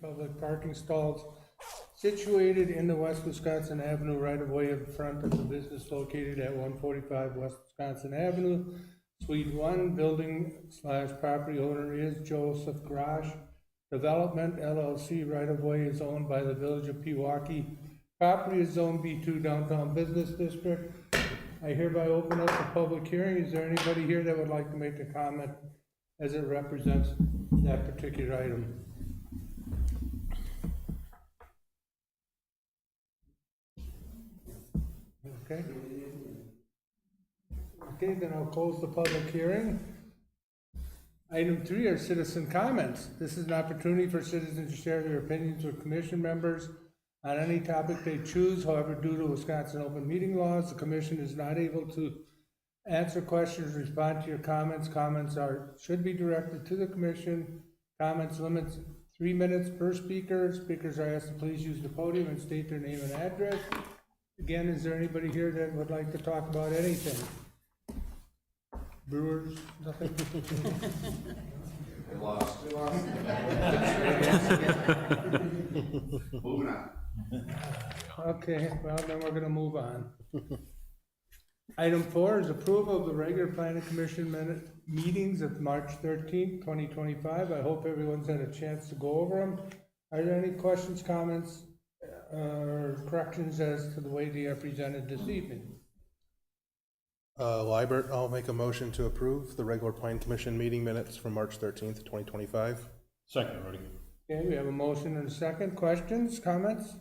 public parking stalls situated in the West Wisconsin Avenue right-of-way in front of the business located at 145 West Wisconsin Avenue, Suite 1, building/property owner is Joseph Grosh. Development LLC right-of-way is owned by the Village of Pewaukee. Property is Zone B2 Downtown Business District. I hereby open up the public hearing. Is there anybody here that would like to make a comment as it represents that particular item? Okay. Okay, then I'll close the public hearing. Item 3 are citizen comments. This is an opportunity for citizens to share their opinions with commission members on any topic they choose. However, due to Wisconsin open meeting laws, the commission is not able to answer questions, respond to your comments. Comments should be directed to the commission. Comments limits 3 minutes per speaker. Speakers are asked to please use the podium and state their name and address. Again, is there anybody here that would like to talk about anything? Brewers, nothing? We lost. Moving on. Okay, well, then we're gonna move on. Item 4 is approval of the regular planning commission meetings of March 13th, 2025. I hope everyone's had a chance to go over them. Are there any questions, comments, or corrections as to the way they are presented this evening? Liebert, I'll make a motion to approve the regular planning commission meeting minutes from March 13th, 2025. Second, Rudy. Okay, we have a motion and a second. Questions, comments?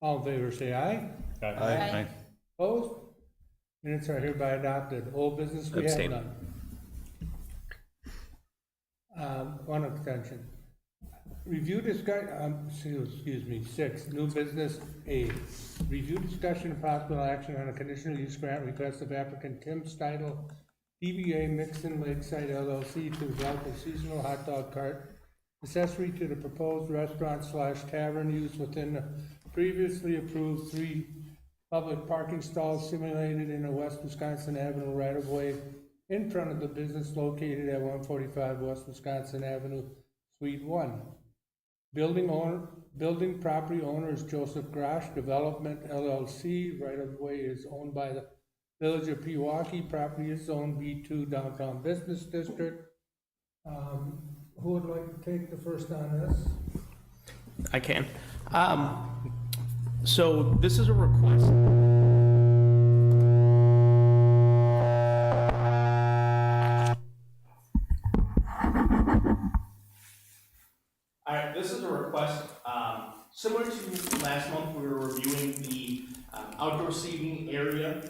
All in favor, say aye. Aye. Opposed? Minutes are hereby adopted. Old business, we have Abstain. none. One extension. Review discussion, excuse me, 6, new business A. Review discussion and possible action on a conditional use grant request of applicant Tim Steidel, DBA Mixon Lakeside LLC, to develop a seasonal hot dog cart accessory to the proposed restaurant/tavern use within the previously approved 3 public parking stalls simulated in the West Wisconsin Avenue right-of-way in front of the business located at 145 West Wisconsin Avenue, Suite 1. Building property owner is Joseph Grosh. Development LLC. Right-of-way is owned by the Village of Pewaukee. Property is Zone B2 Downtown Business District. Who would like to take the first on this? I can. So this is a request. All right, this is a request, similar to last month, we were reviewing the outdoor seating area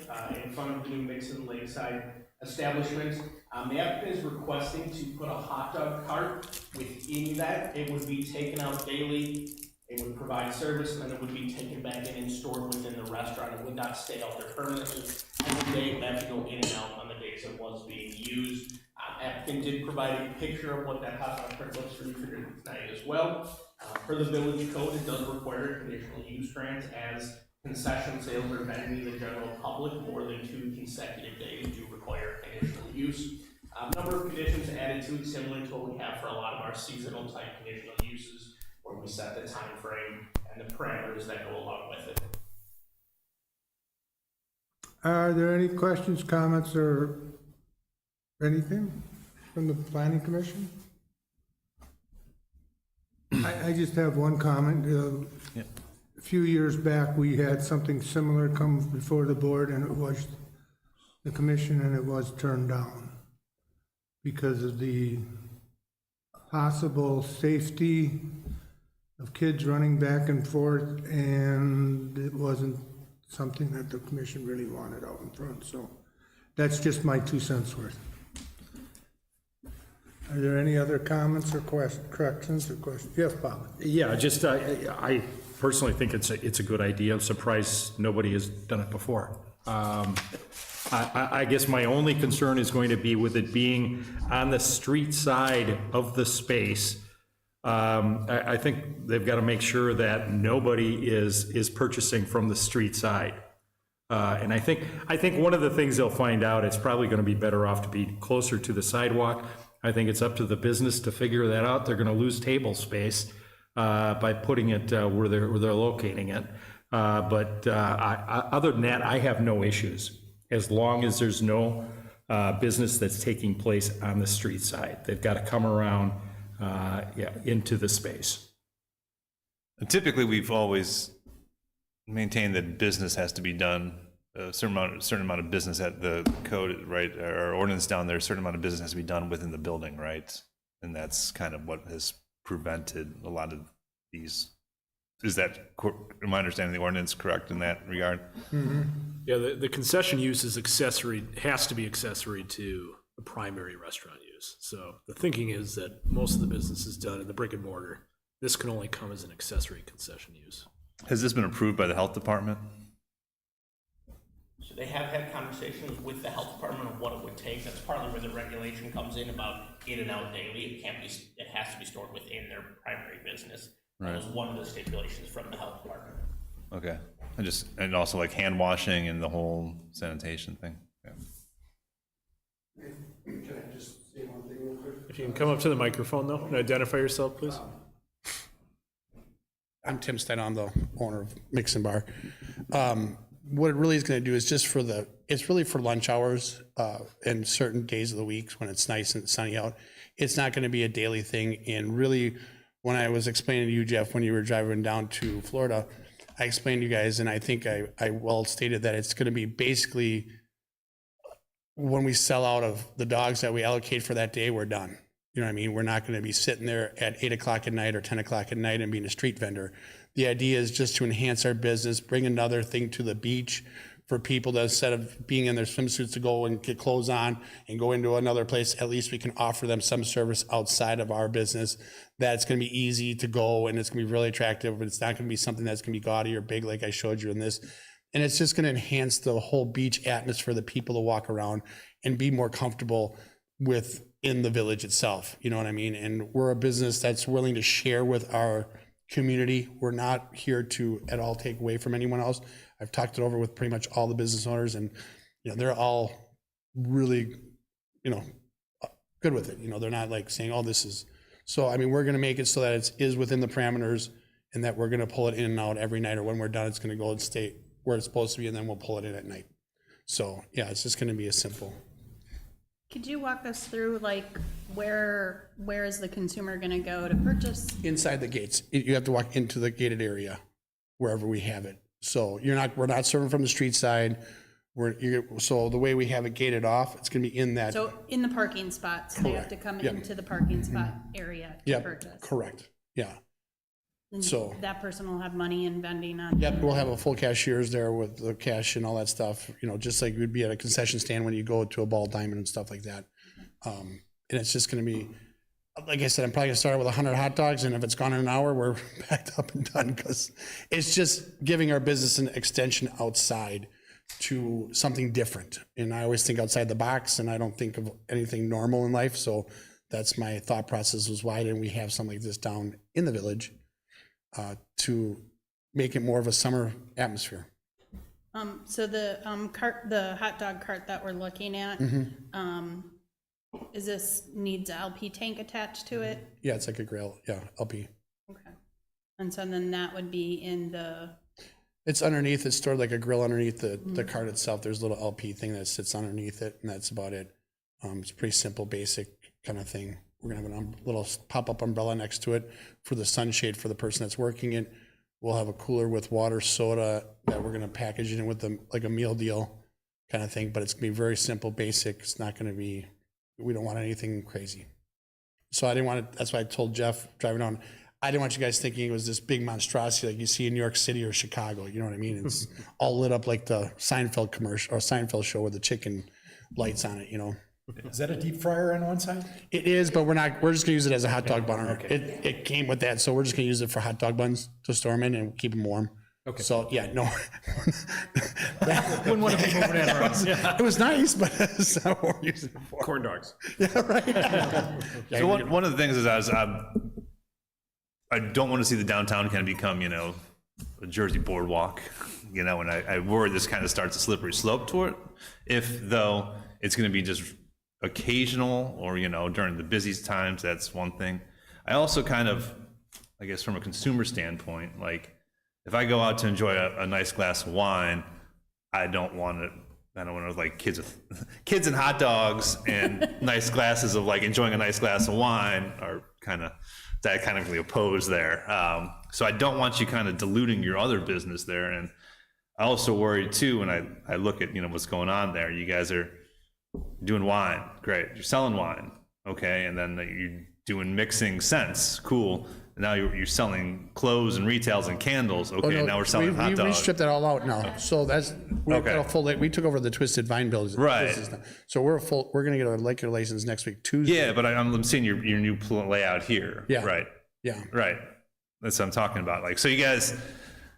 in front of the new Mixon Lakeside establishment. The applicant is requesting to put a hot dog cart within that. It would be taken out daily, it would provide service, and then it would be taken back in and stored within the restaurant. It would not stay out there permanently. Every day it would have to go in and out on the days it was being used. Applicant did provide a picture of what that hot dog cart looks for you tonight as well. Per the village code, it does require conditional use grants as concession sales or vending to the general public more than 2 consecutive days do require conditional use. Number of conditions added to it, similar to what we have for a lot of our seasonal type conditional uses, where we set the time frame and the parameters that go along with it. Are there any questions, comments, or anything from the planning commission? I just have one comment. A few years back, we had something similar come before the board, and it was the commission, and it was turned down because of the possible safety of kids running back and forth, and it wasn't something that the commission really wanted out in front. So that's just my 2 cents worth. Are there any other comments or corrections or questions? Yes, Bob? Yeah, just, I personally think it's a good idea. I'm surprised nobody has done it before. I guess my only concern is going to be with it being on the street side of the space. I think they've got to make sure that nobody is purchasing from the street side. And I think one of the things they'll find out, it's probably going to be better off to be closer to the sidewalk. I think it's up to the business to figure that out. They're going to lose table space. by putting it where they're locating it. But other than that, I have no issues, as long as there's no business that's taking place on the street side. They've got to come around into the space. Typically, we've always maintained that business has to be done, a certain amount of business at the code, right, or ordinance down there, a certain amount of business has to be done within the building, right? And that's kind of what has prevented a lot of these. Is that, am I understanding the ordinance correct in that regard? Yeah, the concession use is accessory, has to be accessory to the primary restaurant use. So the thinking is that most of the business is done in the brick and mortar. This can only come as an accessory concession use. Has this been approved by the health department? So they have had conversations with the health department of what it would take. That's partly where the regulation comes in about in and out daily. It can't be, it has to be stored within their primary business. That was one of the stipulations from the health department. Okay, and also like hand washing and the whole sanitation thing. Yeah. Can I just say one thing real quick? If you can come up to the microphone though, and identify yourself, please. I'm Tim Stein, I'm the owner of Mix and Bar. What it really is gonna do is just it's really for lunch hours, and certain days of the week when it's nice and sunny out. It's not gonna be a daily thing, and really, when I was explaining to you, Jeff, when you were driving down to Florida, I explained to you guys, and I think I well stated that it's gonna be basically, when we sell out of the dogs that we allocate for that day, we're done. You know what I mean? We're not going to be sitting there at 8 o'clock at night or 10 o'clock at night and being a street vendor. The idea is just to enhance our business, bring another thing to the beach for people that instead of being in their swimsuits to go and get clothes on and go into another place, at least we can offer them some service outside of our business that's going to be easy to go and it's going to be really attractive, but it's not going to be something that's going to be gaudy or big like I showed you in this. And it's just going to enhance the whole beach atmosphere for the people to walk around and be more comfortable within the village itself. You know what I mean? And we're a business that's willing to share with our community. We're not here to at all take away from anyone else. I've talked it over with pretty much all the business owners and, you know, they're all really, you know, good with it. You know, they're not like saying, oh, this is, so, I mean, we're going to make it so that it is within the parameters and that we're going to pull it in and out every night, or when we're done, it's going to go and stay where it's supposed to be, and then we'll pull it in at night. So yeah, it's just going to be a simple. Could you walk us through, like, where is the consumer gonna go to purchase? Inside the gates, you have to walk into the gated area wherever we have it. So we're not serving from the street side. So the way we have it gated off, it's gonna be in that. So in the parking spots, they have to come Yep. into the parking spot area to Yep, purchase? correct, yeah. And so- that person will have money and vending on? Yep, we'll have a full cashiers there with the cash and all that stuff, you know, just like we'd be at a concession stand when you go to a Ball Diamond and stuff like that. And it's just gonna be, like I said, I'm probably gonna start with 100 hot dogs, and if it's gone in an hour, we're packed up and done, because it's just giving our business an extension outside to something different. And I always think outside the box, and I don't think of anything normal in life, so that's my thought process, was why didn't we have something like this down in the village to make it more of a summer atmosphere. So the the hot dog cart that we're looking at, is this needs a LP tank attached to it? Yeah, it's like a grill, yeah, LP. Okay. And so then that would be in the, It's underneath, it's stored like a grill underneath the cart itself. There's a little LP thing that sits underneath it, and that's about it. It's a pretty simple, basic kind of thing. We're gonna have a little pop-up umbrella next to it for the sunshade for the person that's working it. We'll have a cooler with water, soda that we're gonna package it in with them, like a meal deal kind of thing, but it's gonna be very simple, basic. It's not gonna be, we don't want anything crazy. So I didn't want it, that's why I told Jeff driving on, I didn't want you guys thinking it was this big monstrosity like you see in New York City or Chicago, you know what I mean? It's all lit up like the Seinfeld commercial or Seinfeld show with the chicken lights on it, you know? Is that a deep fryer on one side? It is, but we're just gonna use it as a hot dog bun. It came with that, so we're just gonna use it for hot dog buns to store them in and keep them warm. Okay. So, yeah, no. Wouldn't want to be moving that around. Yeah. It was nice, but that's not what we're using it for. Corn dogs. Yeah, right. So one of the things is I don't want to see the downtown kind of become, you know, a Jersey boardwalk, you know, and I worry this kind of starts a slippery slope toward it. If though it's going to be just occasional or, you know, during the busiest times, that's one thing. I also kind of, I guess from a consumer standpoint, like if I go out to enjoy a nice glass of wine, I don't want to like kids and hot dogs and nice glasses of like enjoying a nice glass of wine are kind of diametrically opposed there. So I don't want you kind of diluting your other business there. And I also worry too, when I look at, what's going on there, you guys are doing wine. Great. You're selling wine. Okay. And then you're doing mixing scents. Cool. And now you're selling clothes and retails and candles. Okay. Oh, no, now we're selling hot We dogs. stripped that all out now. So we've got a Okay. full, we took over the Twisted Vine buildings. Right. So we're going to get our liquor license next week, Tuesday. Yeah, but I'm seeing your new layout here. Yeah. Right. Yeah. Right. That's what I'm talking about. Like, so you guys,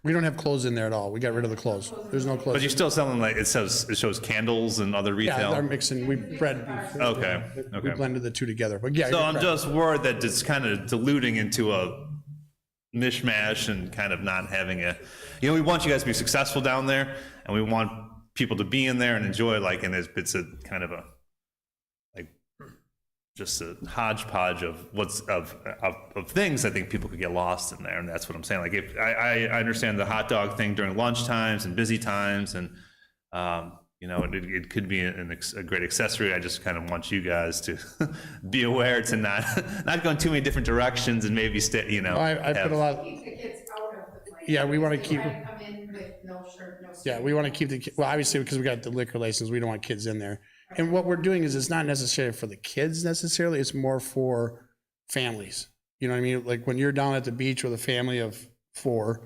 We don't have clothes in there at all. We got rid of the clothes. There's no clothes. but you're still selling like it shows candles and other Yeah, retail. they're mixing, we bred. Okay, We okay. blended the two together, but yeah. So you're I'm correct. just worried that it's kind of diluting into a mishmash and kind of not having we want you guys to be successful down there, and we want people to be in there and enjoy, like, and it's a kind of a, like, just a hodgepodge of of things. I think people could get lost in there, and that's what I'm saying. Like, if I understand the hot dog thing during lunch times and busy times, and it could be a great accessory. I just kind of want you guys to be aware to not go in too many different directions and maybe stay. I put a lot, Keep the kids out of the place. Yeah, we wanna keep- They come in with no shirt, no. yeah, we want to keep well, obviously, because we got the liquor license, we don't want kids in there. And what we're doing is it's not necessarily for the kids necessarily, it's more for families. You know what I mean? Like when you're down at the beach with a family of 4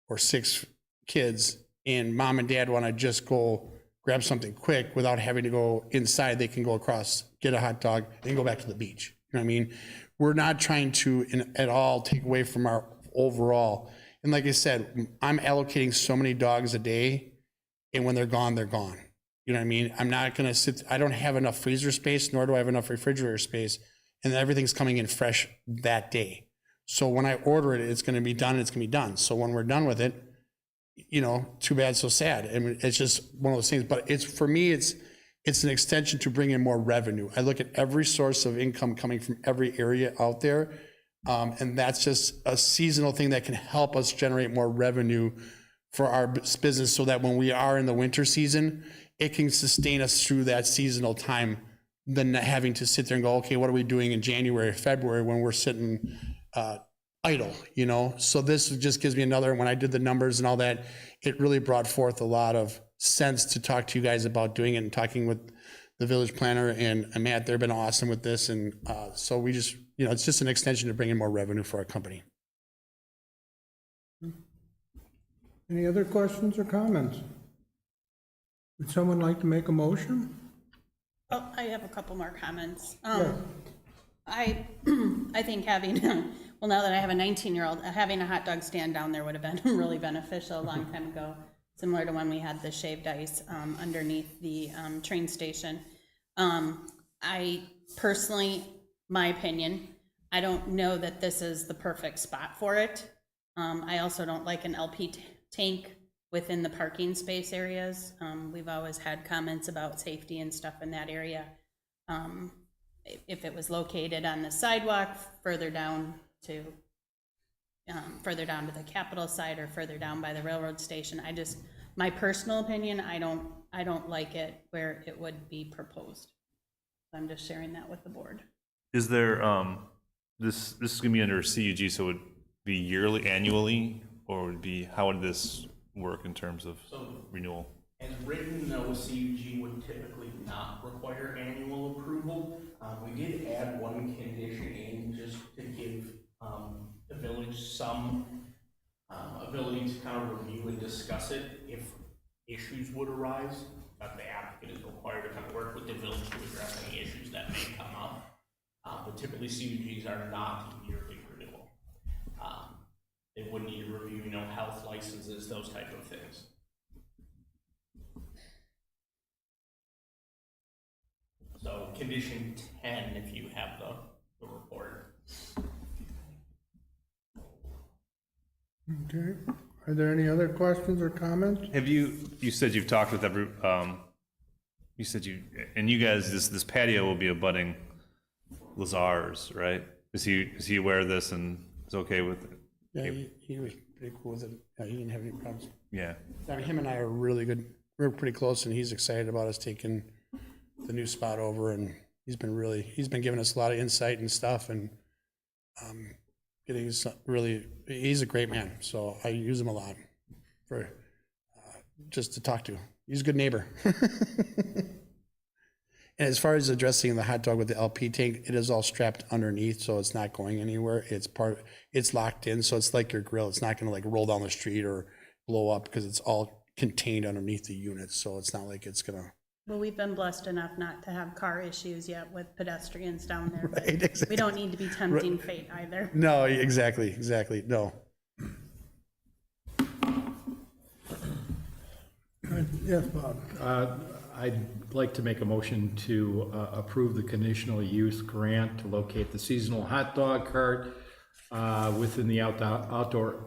or 6 kids and mom and dad want to just go grab something quick without having to go inside, they can go across, get a hot dog and go back to the beach. You know what I mean? We're not trying to at all take away from our overall. And like I said, I'm allocating so many dogs a day, and when they're gone, they're gone. You know what I mean? I'm not going to I don't have enough freezer space, nor do I have enough refrigerator space, and everything's coming in fresh that day. So when I order it, it's going to be done, and it's going to be done. So when we're done with it, too bad, so sad. I mean, it's just one of those things, but for me, it's an extension to bring in more revenue. I look at every source of income coming from every area out there. And that's just a seasonal thing that can help us generate more revenue for our business so that when we are in the winter season, it can sustain us through that seasonal time than having to sit there and go, okay, what are we doing in January, February when we're sitting idle, So this just gives me another, when I did the numbers and all that, it really brought forth a lot of sense to talk to you guys about doing it, and talking with the village planner and Matt. They've been awesome with this. And so we just, it's just an extension to bring in more revenue for our company. Any other questions or comments? Would someone like to make a motion? Oh, I have a couple more comments. Yeah. I think having, well, now that I have a 19-year-old, having a hot dog stand down there would have been really beneficial a long time ago, similar to when we had the shaved ice underneath the train station. I personally, my opinion, I don't know that this is the perfect spot for it. I also don't like an LP tank within the parking space areas. We've always had comments about safety and stuff in that area. If it was located on the sidewalk further down to the Capitol side or further down by the railroad station, my personal opinion, I don't like it where it would be proposed. I'm just sharing that with the board. Is there this is gonna be under CUG, so it would be yearly, annually, or would it be, how would this work in terms of renewal? As written, no, CUG would typically not require annual approval. We did add one condition in just to give the village some ability to kind of review and discuss it if issues would arise. But the applicant is required to kind of work with the village to address any issues that may come up. But typically CUGs are not yearly renewal. They would need to review, health licenses, those type of things. So condition 10, if you have the report. Okay. Are there any other questions or comments? Have you said you've talked with and you guys, this patio will be abutting Lazar's, right? Is he aware of this, and is okay with it. Yeah, he was pretty cool with it. Yeah, he didn't have any problems. Yeah. I mean, him and I are really good. We're pretty close, and he's excited about us taking the new spot over, and he's been giving us a lot of insight and stuff, and getting us he's a great man. So I use him a lot for just to talk to. He's a good neighbor. And as far as addressing the hot dog with the LP tank, it is all strapped underneath, so it's not going anywhere. It's locked in, so it's like your grill. It's not gonna like roll down the street or blow up because it's all contained underneath the unit, so it's not like it's gonna. Well, we've been blessed enough not to have car issues yet with pedestrians down there. But Right, exactly. we don't need to be tempting fate either. No, exactly, no. Yes, Bob. I'd like to make a motion to approve the conditional use grant to locate the seasonal hot dog cart within the outdoor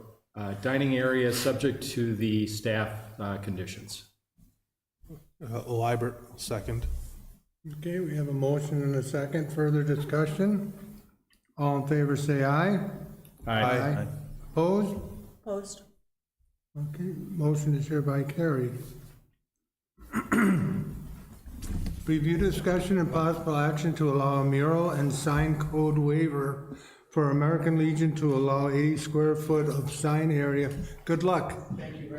dining area, subject to the staff conditions. Liebert, second. Okay, we have a motion and a second. Further discussion? All in favor, say aye. Aye. Opposed? Opposed? Okay, motion is hereby carried. Review, discussion, and possible action to allow a mural and sign code waiver for American Legion to allow 80 square foot of sign area. Good luck. Thank you.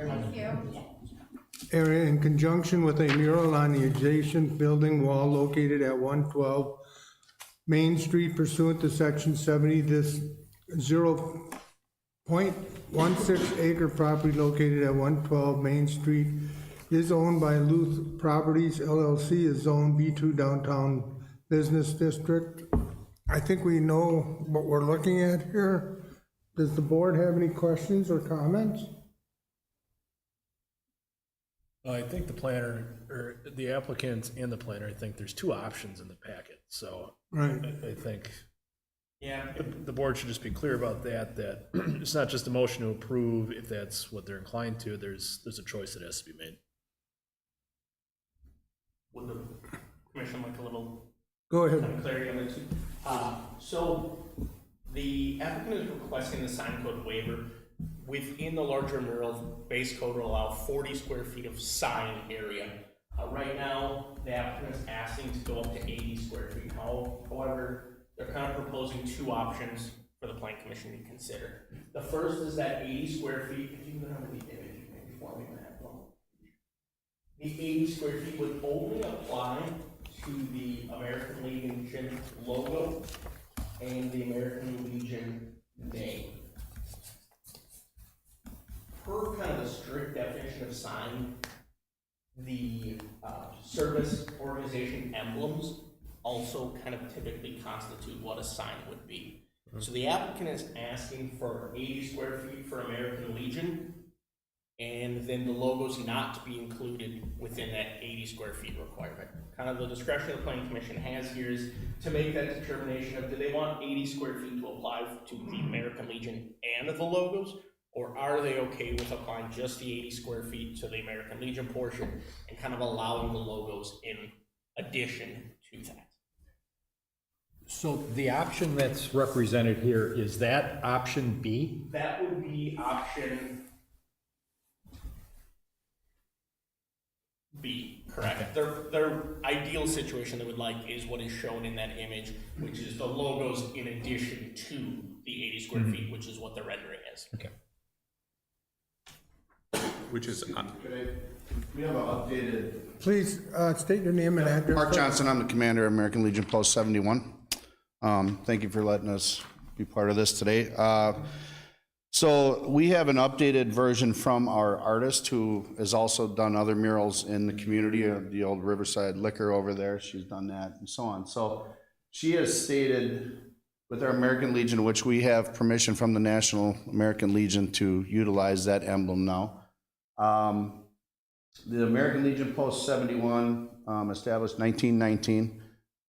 Area in conjunction with a mural on the adjacent building wall located at 112 Main Street pursuant to section 70. This 0.16 acre property located at 112 Main Street is owned by Luth Properties LLC, is zoned B2 Downtown Business District. I think we know what we're looking at here. Does the board have any questions or comments? I think the planner, or the applicant and the planner, I think there's two options in the packet, so. Right. I think Yeah, the board should just be clear about that it's not just a motion to approve if that's what they're inclined to, there's a choice that has to be made. would the commission like a little Go ahead. kind of clarity on this? So the applicant is requesting the sign code waiver. Within the larger mural, base code will allow 40 square feet of sign area. Right now, the applicant is asking to go up to 80 square feet. However, they're kind of proposing two options for the plan commission to consider. The first is that 80 square feet, if you can have the image maybe for me, Matt. The 80 square feet would only apply to the American Legion logo and the American Legion name. Per kind of the strict definition of sign, the service organization emblems also kind of typically constitute what a sign would be. So the applicant is asking for 80 square feet for American Legion, and then the logos not to be included within that 80 square feet requirement. Kind of the discretion the planning commission has here is to make that determination of, do they want 80 square feet to apply to the American Legion and the logos, or are they okay with applying just the 80 square feet to the American Legion portion and kind of allowing the logos in addition to that? So the option that's represented here, is that option B? That would be option B, correct. Their ideal situation they would like is what is shown in that image, which is the logos in addition to the 80 square feet, which is what the rendering is. Okay. Which is, We have an updated. Please state your name and address. Mark Johnson, I'm the commander of American Legion Post 71. Thank you for letting us be part of this today. So we have an updated version from our artist who has also done other murals in the community, the old Riverside Liquor over there. She's done that and so on. So she has stated with our American Legion, which we have permission from the National American Legion to utilize that emblem now. The American Legion Post 71, established 1919,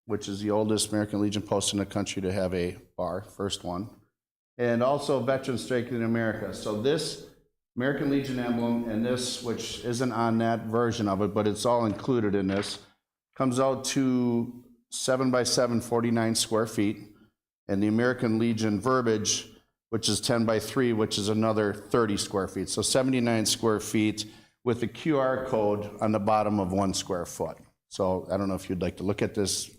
which is the oldest American Legion post in the country to have a bar, first one. And also Veterans Strengthening America. So this American Legion emblem and this, which isn't on that version of it, but it's all included in this, comes out to 7 by 7, 49 square feet. And the American Legion verbiage which is 10 by 3, which is another 30 square feet. So 79 square feet with a QR code on the bottom of 1 square foot. So I don't know if you'd like to look at this,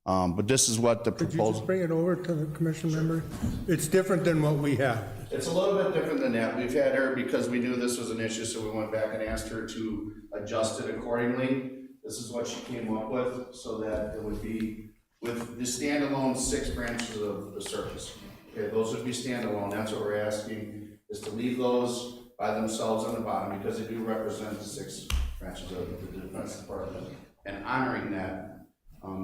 but this is what the Could you proposal. just bring it over to the commission member? It's different than what we have. It's a little bit different than that. We've had her, because we knew this was an issue, so we went back and asked her to adjust it accordingly. This is what she came up with, so that it would be with the standalone 6 branches of the service. Okay, those would be standalone. That's what we're asking, is to leave those by themselves on the bottom, because they do represent the 6 branches of the Defense Department. And honoring that,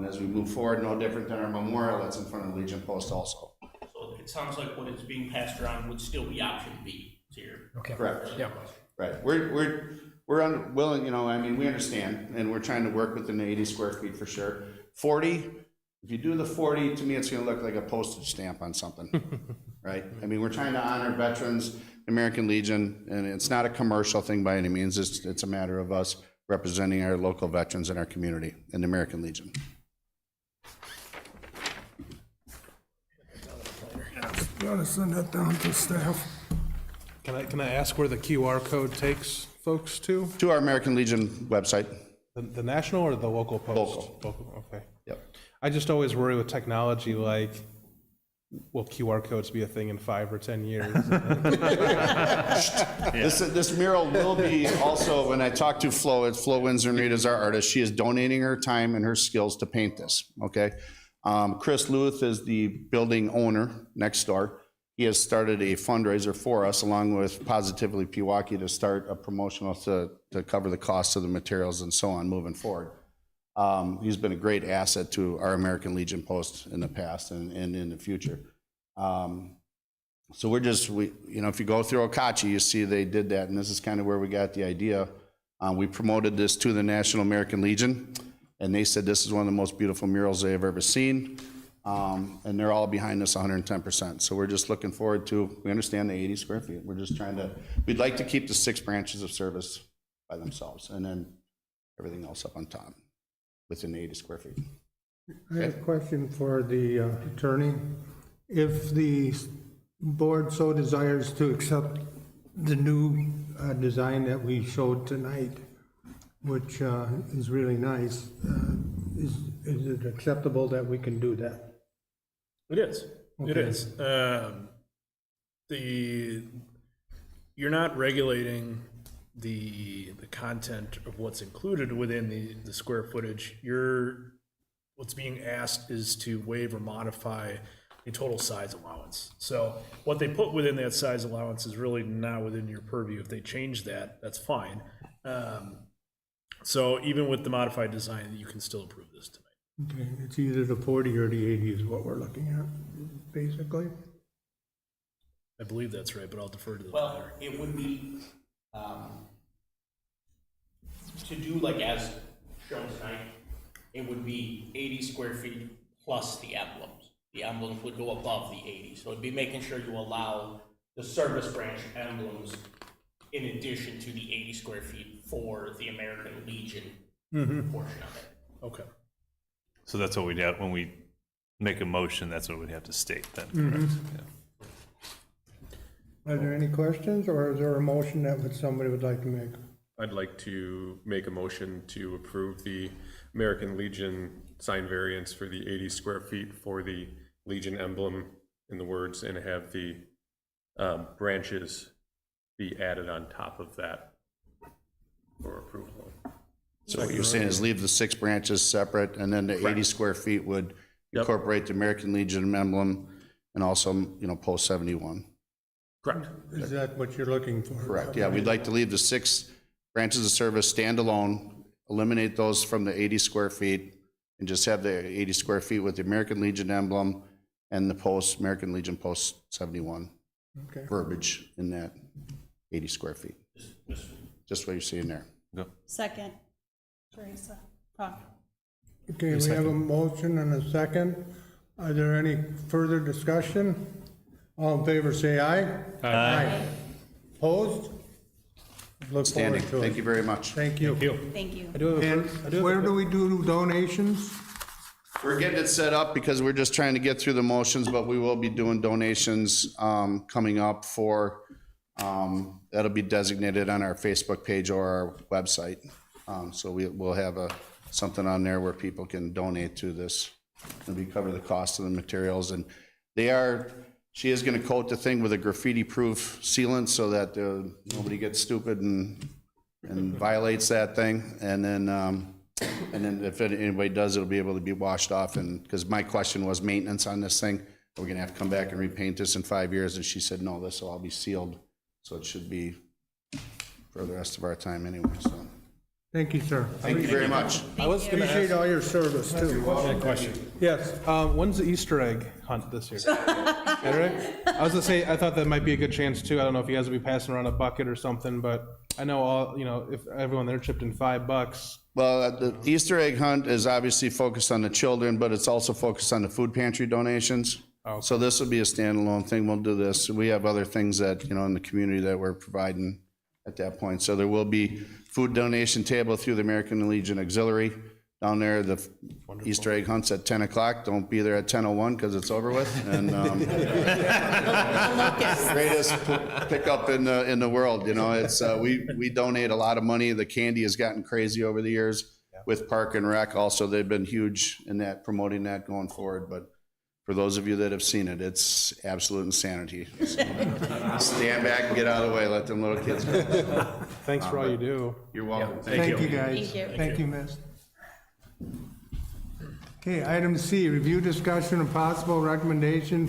as we move forward, no different than our memorial that's in front of Legion Post also. So it sounds like what is being passed around would still be option B to your. Okay. Correct. Yeah. Right, we're willing, you know, I mean, we understand, and we're trying to work within the 80 square feet for sure. 40, if you do the 40, to me, it's gonna look like a postage stamp on something, right? I mean, we're trying to honor veterans, American Legion, and it's not a commercial thing by any means, it's a matter of us representing our local veterans in our community and the American Legion. You want to send that down to staff? Can I ask where the QR code takes folks to? To our American Legion website. The national or the local post? Local, okay. Yep. I just always worry with technology, like, will QR codes be a thing in 5 or 10 years? This mural will be also, when I talked to Flo, it's Flo Windsor Reed is our artist. She is donating her time and her skills to paint this, okay? Chris Luth is the building owner next door. He has started a fundraiser for us, along with Positively Pewaukee, to start a promotional to cover the costs of the materials and so on moving forward. He's been a great asset to our American Legion Post in the past and in the future. So you know, if you go through Okachi, you see they did that, and this is kind of where we got the idea. We promoted this to the National American Legion, and they said this is one of the most beautiful murals they have ever seen. And they're all behind us 110%. So we're just looking forward to, we understand the 80 square feet. We're just trying to, we'd like to keep the 6 branches of service by themselves, and then everything else up on top within the 80 square feet. I have a question for the attorney. If the board so desires to accept the new design that we showed tonight, which is really nice, is it acceptable that we can do that? It is. It Okay. is. You're not regulating the content of what's included within the square footage. What's being asked is to waive or modify a total size allowance. So what they put within that size allowance is really not within your purview. If they change that, that's fine. So even with the modified design, you can still approve this tonight. Okay, it's either the 40 or the 80 is what we're looking at, basically. I believe that's right, but I'll defer to the Well, planner. it would be, to do like as shown tonight, it would be 80 square feet plus the emblems. The emblems would go above the 80, so it'd be making sure you allow the service branch emblems in addition to the 80 square feet for the American Legion portion of it. Okay. So that's what we'd have, when we make a motion, that's what we'd have to state then, correct? Yeah. Are there any questions, or is there a motion that somebody would like to make? I'd like to make a motion to approve the American Legion sign variance for the 80 square feet for the Legion emblem in the words, and have the branches be added on top of that for approval. So what you're saying is leave the 6 branches separate, and then the 80 square feet would incorporate the American Legion emblem and also, you know, post 71. Correct. Is that what you're looking for? Correct, yeah, we'd like to leave the 6 branches of service standalone, eliminate those from the 80 square feet, and just have the 80 square feet with the American Legion emblem and the American Legion post 71 Okay. verbiage in that 80 square feet. Just what you're seeing there. Second, Teresa. Okay, we have a motion and a second. Are there any further discussion? All in favor, say aye. Aye. Opposed? Look forward Standing, to it. thank you very much. Thank you. Thank you. And where do we do donations? we're getting it set up because we're just trying to get through the motions, but we will be doing donations coming up for, that'll be designated on our Facebook page or our website. So we'll have something on there where people can donate to this. And we cover the cost of the materials, and she is gonna coat the thing with a graffiti-proof sealant so that nobody gets stupid and violates that thing. And then if anybody does, it'll be able to be washed off. And because my question was maintenance on this thing, we're gonna have to come back and repaint this in 5 years. And she said, no, this will all be sealed. So it should be for the rest of our time anyway, so. Thank you, sir. Thank you very much. I was gonna Appreciate ask all your service, too. that question. Yes, when's the Easter egg hunt this year? Eric? I was gonna say, I thought that might be a good chance too. I don't know if you guys will be passing around a bucket or something, but I know if everyone there chipped in $5. Well, the Easter egg hunt is obviously focused on the children, but it's also focused on the food pantry donations. So this will be a standalone thing. We'll do this. We have other things that, in the community that we're providing at that point. So there will be food donation table through the American Legion Auxiliary down there. The Easter egg hunt's at 10 o'clock. Don't be there at 10:01 because it's over with. And greatest pickup in the world. It's we donate a lot of money. The candy has gotten crazy over the years with Park and Rec. Also, they've been huge in that, promoting that going forward. But for those of you that have seen it, it's absolute insanity. So, stand back and get out of the way. Let them little kids go. Thanks for all you do. You're welcome. Thank you, guys. Thank you. Thank you, miss. Okay, item C, review, discussion, and possible recommendation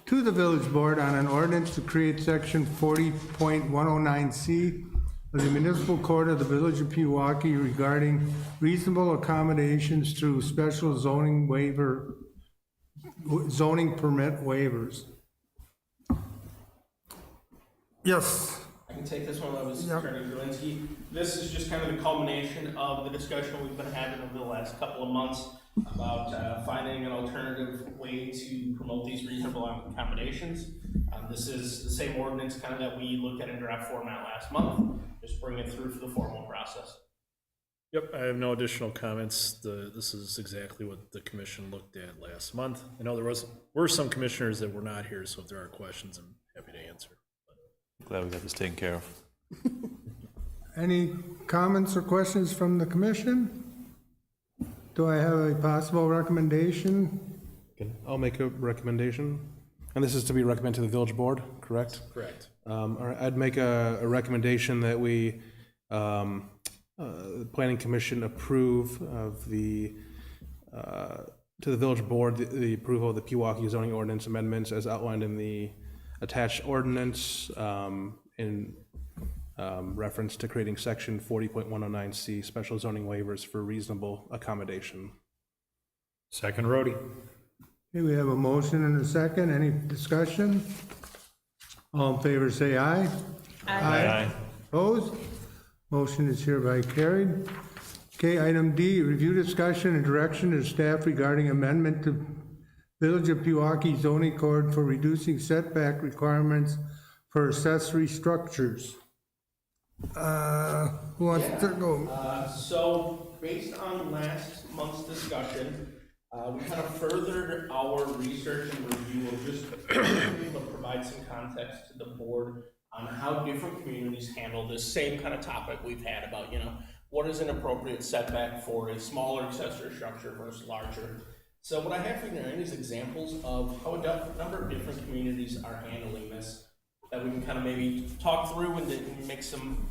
to the village board on an ordinance to create section 40.109C of the municipal code of the village of Pewaukee regarding reasonable accommodations through special zoning permit waivers. Yes. I can take this one. I was Attorney Grulinski. This is just kind of the culmination of the discussion we've been having over the last couple of months about finding an alternative way to promote these reasonable accommodations. This is the same ordinance kind of that we looked at in draft format last month. Just bring it through for the formal process. Yep, I have no additional comments. This is exactly what the commission looked at last month. I know were some commissioners that were not here, so if there are questions, I'm happy to answer. Glad we got this taken care of. Any comments or questions from the commission? Do I have a possible recommendation? I'll make a recommendation. And this is to be recommended to the village board, correct? Correct. All right, I'd make a recommendation that we, the planning commission approve of to the village board, the approval of the Pewaukee zoning ordinance amendments as outlined in the attached ordinance in reference to creating section 40.109C, special zoning waivers for reasonable accommodation. Second, Rhodey. Okay, we have a motion and a second. Any discussion? All in favor, say aye. Aye. Opposed? Motion is hereby carried. Okay, item D, review, discussion, and direction to staff regarding amendment to Village of Pewaukee zoning code for reducing setback requirements for accessory structures. Who wants to go? So based on last month's discussion, we kind of furthered our research and review of just to provide some context to the board on how different communities handle this same kind of topic we've had about, what is an appropriate setback for a smaller accessory structure versus larger. So what I have for you there is examples of how a number of different communities are handling this that we can kind of maybe talk through and then make some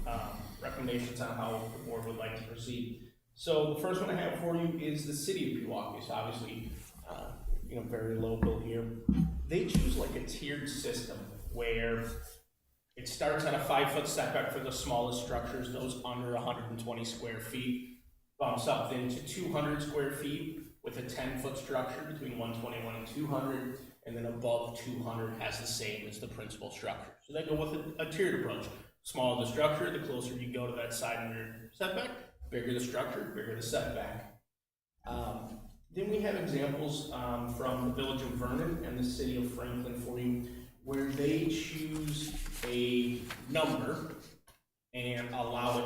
recommendations on how the board would like to proceed. So the first one I have for you is the city of Pewaukee. So obviously, very local here. They choose like a tiered system where it starts at a 5-foot setback for the smallest structures, those under 120 square feet, bumps up then to 200 square feet with a 10-foot structure between 121 and 200, and then above 200 has the same as the principal structure. So they go with a tiered approach. Smaller the structure, the closer you go to that side of your setback, bigger the structure, bigger the setback. Then we have examples from the village of Vernon and the city of Franklin for you, where they choose a number and allow it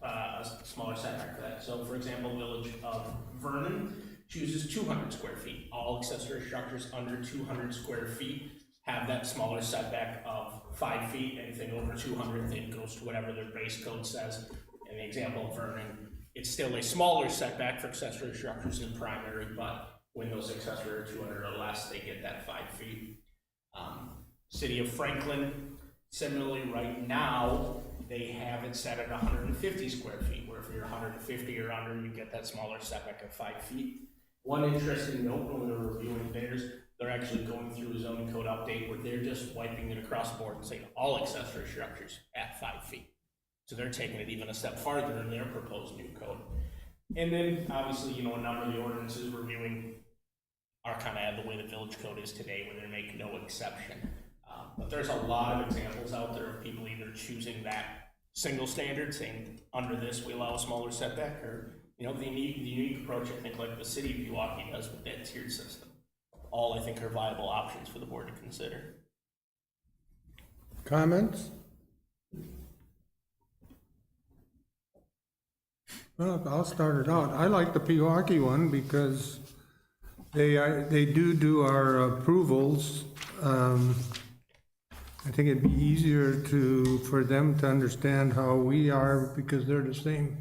a smaller setback for that. So for example, village of Vernon chooses 200 square feet. All accessory structures under 200 square feet have that smaller setback of 5 feet. Anything over 200, then goes to whatever their base code says. In the example of Vernon, it's still a smaller setback for accessory structures than primary, but when those accessory are 200 or less, they get that 5 feet. City of Franklin, similarly, right now, they have it set at 150 square feet, where if you're 150 or under, you get that smaller setback of 5 feet. One interesting note when we were reviewing theirs, they're actually going through a zoning code update where they're just wiping it across the board and saying all accessory structures at 5 feet. So they're taking it even a step farther in their proposed new code. And then, obviously, you know, a number of the ordinances reviewing are kind of the way the village code is today, where they make no exception. But there's a lot of examples out there of people either choosing that single standard, saying under this we allow a smaller setback, or, you know, the unique approach, I think, like the city of Pewaukee does with that tiered system. All, I think, are viable options for the board to consider. Comments? Well, I'll start it out. I like the Pewaukee one because they do our approvals. I think it'd be easier for them to understand how we are because they're the same,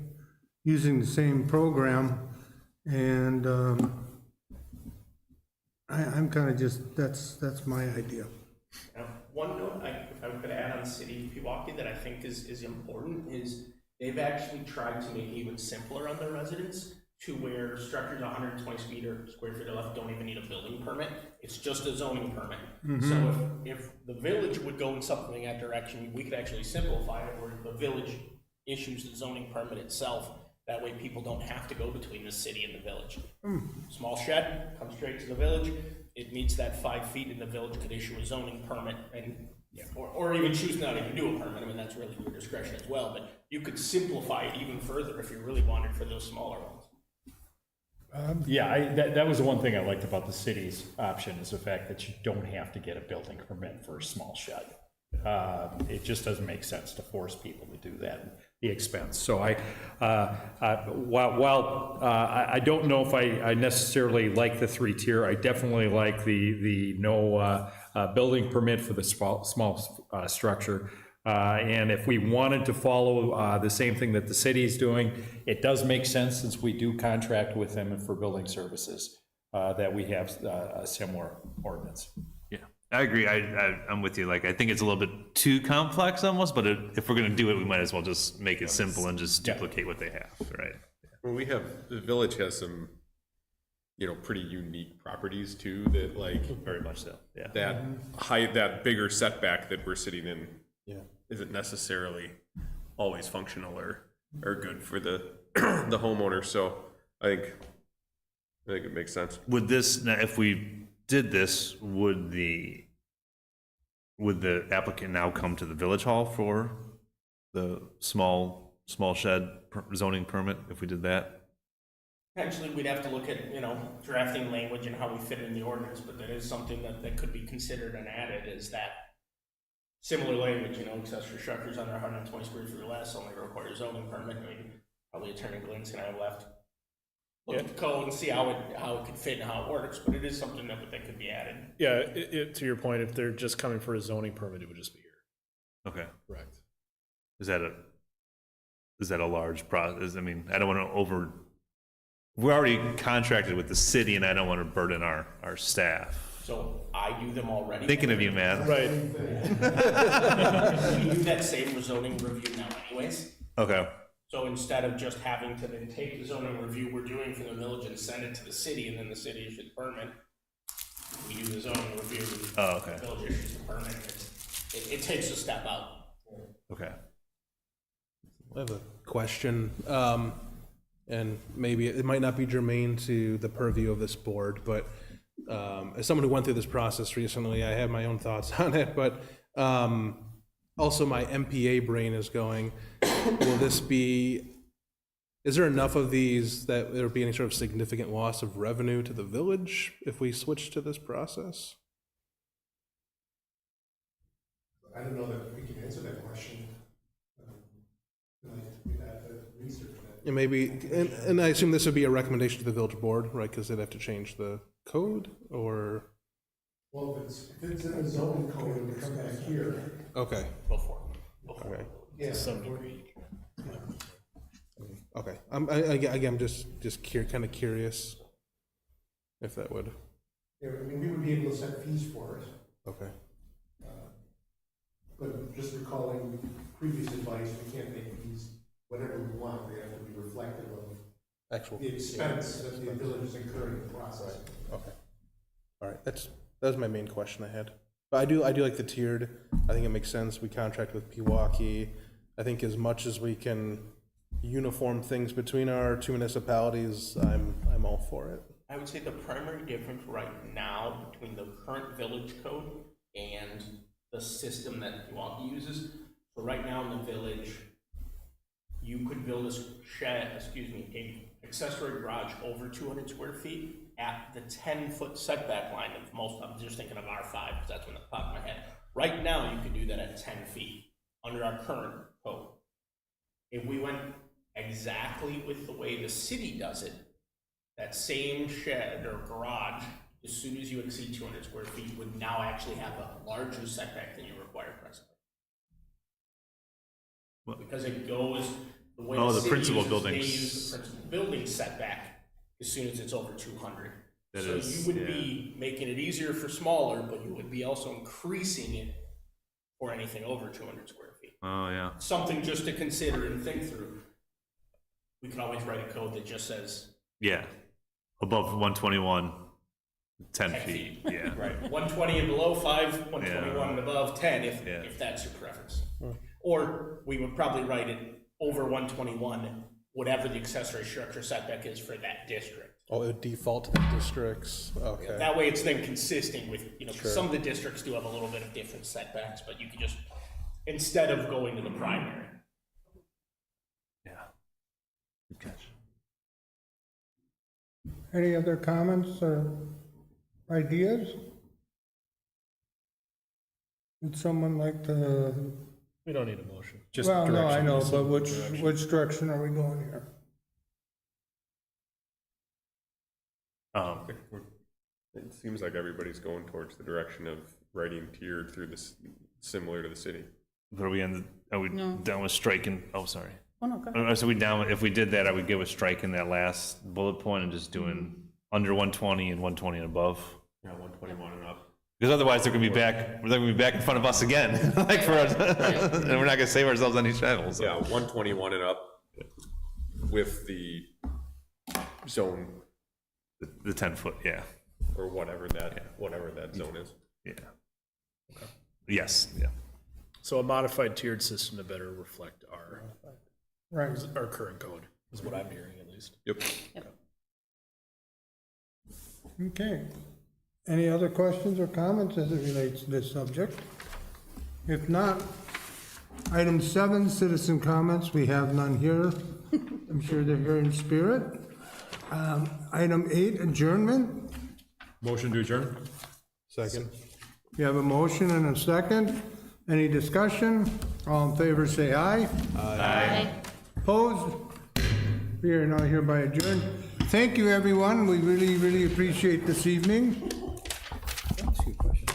using the same program. And I'm kind of just, that's my idea. Now, one note if I could add on the city of Pewaukee that I think is important is they've actually tried to make it even simpler on their residents, to where structures 120 square feet or less don't even need a building permit. It's just a zoning permit. So if the village would go in something in that direction, we could actually simplify it where the village issues the zoning permit itself. That way people don't have to go between the city and the village. Small shed, comes straight to the village. It meets that 5 feet, and the village could issue a zoning permit and or even choose not to do a permit. I mean, that's really your discretion as well, but you could simplify it even further if you really wanted for those smaller ones. Yeah, that was the one thing I liked about the city's option, is the fact that you don't have to get a building permit for a small shed. It just doesn't make sense to force people to do that, the expense. So while I don't know if I necessarily like the 3-tier, I definitely like the no building permit for the small structure. And if we wanted to follow the same thing that the city is doing, it does make sense, since we do contract with them for building services, that we have a similar ordinance. Yeah, I agree. I'm with you. Like, I think it's a little bit too complex almost, but if we're going to do it, we might as well just make it simple and just duplicate what they have, right? Well, the village has some, you know, pretty unique properties too, that like, Very much so, yeah. that bigger setback that we're sitting in isn't necessarily always functional or good for the the homeowner. So I think it makes sense. Would this, now if we did this, would the applicant now come to the village hall for the small shed zoning permit if we did that? Potentially, we'd have to look at, you know, drafting language and how we fit in the ordinance, but that is something that could be considered and added, is that similar language, you know, accessory structures under 120 square feet or less only require a zoning permit. I mean, probably Attorney Glynn's gonna have left look at the code and see how it could fit and how it works, but it is something that could be added. Yeah, to your point, if they're just coming for a zoning permit, it would just be here. Okay. Correct. Is that a large process? I mean, I don't want to we're already contracted with the city, and I don't want to burden our staff. So I do them already. Thinking of you, man. Right. We do that same zoning review now anyways. Okay. So instead of just having to then take the zoning review we're doing for the village and send it to the city, and then the city issues the permit, we do the zoning review. Oh, okay. The village issues the permit. It takes a step out. Okay. I have a question, and maybe it might not be germane to the purview of this board, but as someone who went through this process recently, I have my own thoughts on it, but also my MPA brain is going, is there enough of these that there would be any sort of significant loss of revenue to the village if we switch to this process? I don't know that we can answer that question. We'd have to research that. And maybe, and I assume this would be a recommendation to the village board, right, because they'd have to change the code, or, Well, if it's in a zoning code, it would come back here. okay, Go for it. okay, Yeah. okay. Again, I'm just kind of curious if that would, Yeah, I mean, we would be able to set fees for it, okay. but just recalling previous advice, we can't make fees whatever we want. They have to be reflective of Actual. the expense that the village is incurring in the process. Okay. All right, that was my main question I had. But I do like the tiered. I think it makes sense. We contract with Pewaukee. I think as much as we can uniform things between our two municipalities, I'm all for it. I would say the primary difference right now between the current village code and the system that Pewaukee uses, so right now in the village, you could build a accessory garage over 200 square feet at the 10-foot setback line of most, I'm just thinking of R5, because that's on the top of my head. Right now, you could do that at 10 feet under our current code. If we went exactly with the way the city does it, that same shed or garage, as soon as you exceed 200 square feet, would now actually have a larger setback than you require presently. Because it goes the way Oh, the the city principal uses, buildings. they use the principal building setback as soon as it's over 200. That So is, you would yeah. be making it easier for smaller, but you would be also increasing it for anything over 200 square feet. Oh, yeah. Something just to consider and think through. We can always write a code that just says Yeah. Above 121, 10 10 feet, feet. yeah. right, 120 and below 5, 121 and above 10, Yeah. if that's your preference. Or we would probably write it over 121, whatever the accessory structure setback is for that district. Oh, it would default to the districts, okay. That way it's then consistent with, 'cause Sure. some of the districts do have a little bit of different setbacks, but you could just, instead of going to the primary. Yeah. Good catch. Any other comments or ideas? Would someone like to, We don't need a motion. Just well, no, I direction. know, but which direction are we going here? It seems like everybody's going towards the direction of writing tiered through this, similar to the city. But are we No. down with striking? Oh, sorry. Oh, no, go ahead. So we down, if we did that, I would give a strike in that last bullet point and just doing under 120 and 120 and above. Yeah, 121 and up. Because otherwise they're gonna be back in front of us again, like for us, and we're not gonna save ourselves on each channel, so. Yeah, 121 and up with the zone The 10-foot, yeah, or whatever that zone is. yeah. Yes, yeah. So a modified tiered system to better reflect our Right, current code, is what I'm hearing at least. Yep. okay. Any other questions or comments as it relates to this subject? If not, item 7, citizen comments, we have none here. I'm sure they're here in spirit. Item 8, adjournment. Motion to adjourn? Second. You have a motion and a second. Any discussion? All in favor, say aye. Aye. Opposed? We are now hereby adjourned. Thank you, everyone. We really, really appreciate this evening. That's a good question.